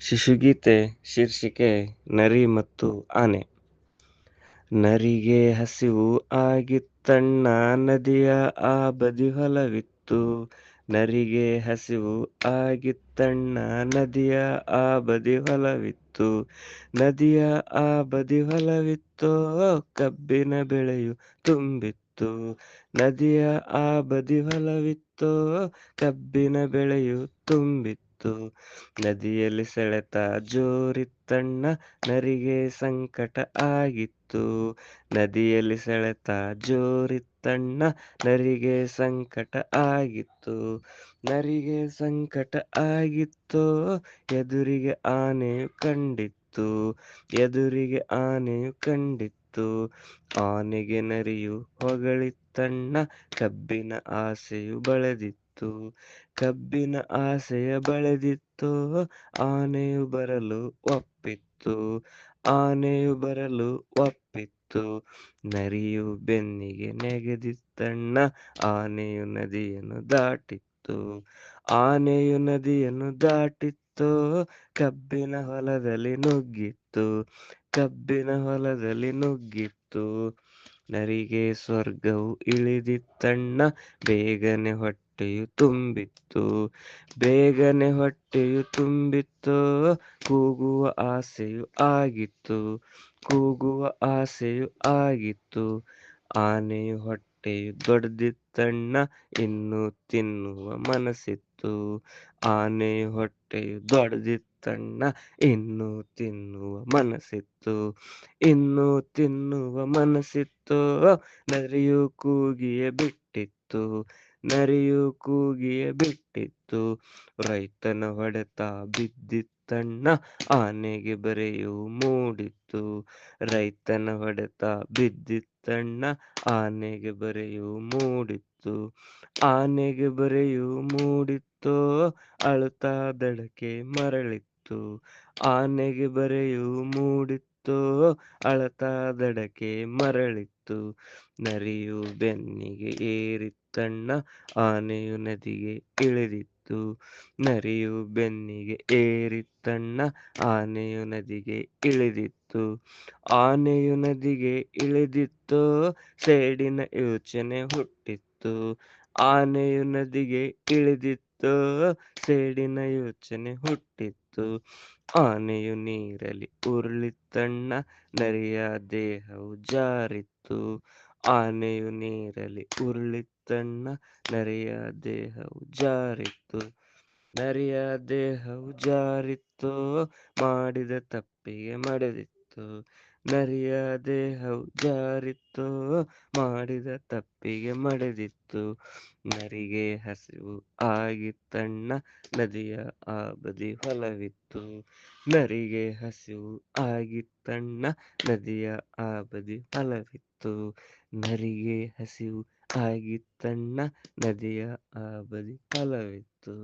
ಶಿಶುಗೀತೆ ಶೀರ್ಷಿಕೆ ನರಿ ಮತ್ತು ಆನೆ. ನರಿಗೆ ಹಸಿವು ಆಗಿತ್ತಣ್ಣ, ನದಿಯ ಆ ಬದಿ ಹೊಲವಿತ್ತು. ನರಿಗೆ ಹಸಿವು ಆಗಿತ್ತಣ್ಣ, ನದಿಯ ಆ ಬದಿ ಹೊಲವಿತ್ತು. ನದಿಯ ಆ ಬದಿ ಹೊಲವಿತ್ತೋ, ಕಬ್ಬಿನ ಬೆಳೆಯು ತುಂಬಿತ್ತು. ನದಿಯ ಆ ಬದಿ ಹೊಲವಿತ್ತೋ, ಕಬ್ಬಿನ ಬೆಳೆಯು ತುಂಬಿತ್ತು. ನದಿಯಲ್ಲಿ ಸೆಳೆತ ಜೋರಿತ್ತಣ್ಣ, ನರಿಗೆ ಸಂಕಟ ಆಗಿತ್ತು. ನದಿಯಲ್ಲಿ ಸೆಳೆತ ಜೋರಿತ್ತಣ್ಣ, ನರಿಗೆ ಸಂಕಟ ಆಗಿತ್ತು. ನರಿಗೆ ಸಂಕಟ ಆಗಿತ್ತೋ, ಎದುರಿಗೆ ಆನೆಯು ಕಂಡಿತ್ತು. ಎದುರಿಗೆ ಆನೆಯು ಕಂಡಿತ್ತು. ಆನೆಗೆ ನರಿಯು ಹೊಗಳಿತ್ತಣ್ಣ, ಕಬ್ಬಿನ ಆಸೆಯು ಬೆಳೆದಿತ್ತು. ಕಬ್ಬಿನ ಆಸೆಯ ಬೆಳೆದಿತ್ತು. ಆನೆಯು ಬರಲು ಒಪ್ಪಿತ್ತು. ಆನೆಯು ಬರಲು ಒಪ್ಪಿತ್ತು. ನರಿಯು ಬೆನ್ನಿಗೆ ನೆಗೆದಿತ್ತಣ್ಣ, ಆನೆಯು ನದಿಯನ್ನು ದಾಟಿತ್ತು. ಆನೆಯು ನದಿಯನ್ನು ದಾಟಿತ್ತು. ಕಬ್ಬಿನ ಹೊಲದಲ್ಲಿ ನುಗ್ಗಿತ್ತು. ಕಬ್ಬಿನ ಹೊಲದಲ್ಲಿ ನುಗ್ಗಿತ್ತು. ನರಿಗೆ ಸ್ವರ್ಗವು ಇಳಿದಿತ್ತಣ್ಣ, ಬೇಗನೆ ಹೊಟ್ಟೆಯು ತುಂಬಿತ್ತು. ಬೇಗನೆ ಹೊಟ್ಟೆಯು ತುಂಬಿತ್ತು. ಕೂಗುವ ಆಸೆಯು ಆಗಿತ್ತು. ಕೂಗುವ ಆಸೆಯು ಆಗಿತ್ತು. ಆನೆಯು ಹೊಟ್ಟೆಯು ದೊಡ್ದಿತ್ತಣ್ಣ, ಇನ್ನೂ ತಿನ್ನುವ ಮನಸ್ಸಿತ್ತು. ಆನೆಯು ಹೊಟ್ಟೆಯು ದೊಡ್ದಿತ್ತಣ್ಣ, ಇನ್ನೂ ತಿನ್ನುವ ಮನಸ್ಸಿತ್ತು. ಇನ್ನೂ ತಿನ್ನುವ ಮನಸ್ಸಿತ್ತು. ನರಿಯು ಕೂಗಿಯೇ ಬಿಟ್ಟಿತ್ತು. ನರಿಯು ಕೂಗಿಯೇ ಬಿಟ್ಟಿತ್ತು. ರೈತನ ಹೊಡೆತ ಬಿದ್ದಿತ್ತಣ್ಣ, ಆನೆಗೆ ಬರೆಯು ಮೂಡಿತ್ತು. ರೈತನ ಹೊಡೆತ ಬಿದ್ದಿತ್ತಣ್ಣ, ಆನೆಗೆ ಬರೆಯು ಮೂಡಿತ್ತು. ಆನೆಗೆ ಬರೆಯು ಮೂಡಿತ್ತು. ಅಳುತ್ತಾ ದಡಕ್ಕೆ ಮರಳಿತ್ತು. ಆನೆಗೆ ಬರೆಯು ಮೂಡಿತ್ತು. ಅಳುತ್ತಾ ದಡಕ್ಕೆ ಮರಳಿತ್ತು. ನರಿಯು ಬೆನ್ನಿಗೆ ಏರಿತ್ತಣ್ಣ, ಆನೆಯು ನದಿಗೆ ಇಳಿದಿತ್ತು. ನರಿಯು ಬೆನ್ನಿಗೆ ಏರಿತ್ತಣ್ಣ, ಆನೆಯು ನದಿಗೆ ಇಳಿದಿತ್ತು. ಆನೆಯು ನದಿಗೆ ಇಳಿದಿತ್ತು. ಸೇಡಿನ ಯೋಚನೆ ಹುಟ್ಟಿತ್ತು. ಆನೆಯು ನದಿಗೆ ಇಳಿದಿತ್ತು. ಸೇಡಿನ ಯೋಚನೆ ಹುಟ್ಟಿತ್ತು. ಆನೆಯು ನೀರಲ್ಲಿ ಉರುಳಿತ್ತಣ್ಣ, ನರಿಯ ದೇಹವು ಜಾರಿತ್ತು. ಆನೆಯು ನೀರಲ್ಲಿ ಉರುಳಿತ್ತಣ್ಣ, ನರಿಯ ದೇಹವು ಜಾರಿತ್ತು. ನರಿಯ ದೇಹವು ಜಾರಿತ್ತು. ಮಾಡಿದ ತಪ್ಪಿಗೆ ಮಡೆದಿತ್ತು. ನರಿಯ ದೇಹವು ಜಾರಿತ್ತು. ಮಾಡಿದ ತಪ್ಪಿಗೆ ಮಡೆದಿತ್ತು. ನರಿಗೆ ಹಸಿವು ಆಗಿತ್ತಣ್ಣ, ನದಿಯ ಆ ಬದಿ ಹೊಲವಿತ್ತು. ನರಿಗೆ ಹಸಿವು ಆಗಿತ್ತಣ್ಣ, ನದಿಯ ಆ ಬದಿ ಹೊಲವಿತ್ತು. ನರಿಗೆ ಹಸಿವು ಆಗಿತ್ತಣ್ಣ, ನದಿಯ ಆ ಬದಿ ಹೊಲವಿತ್ತು.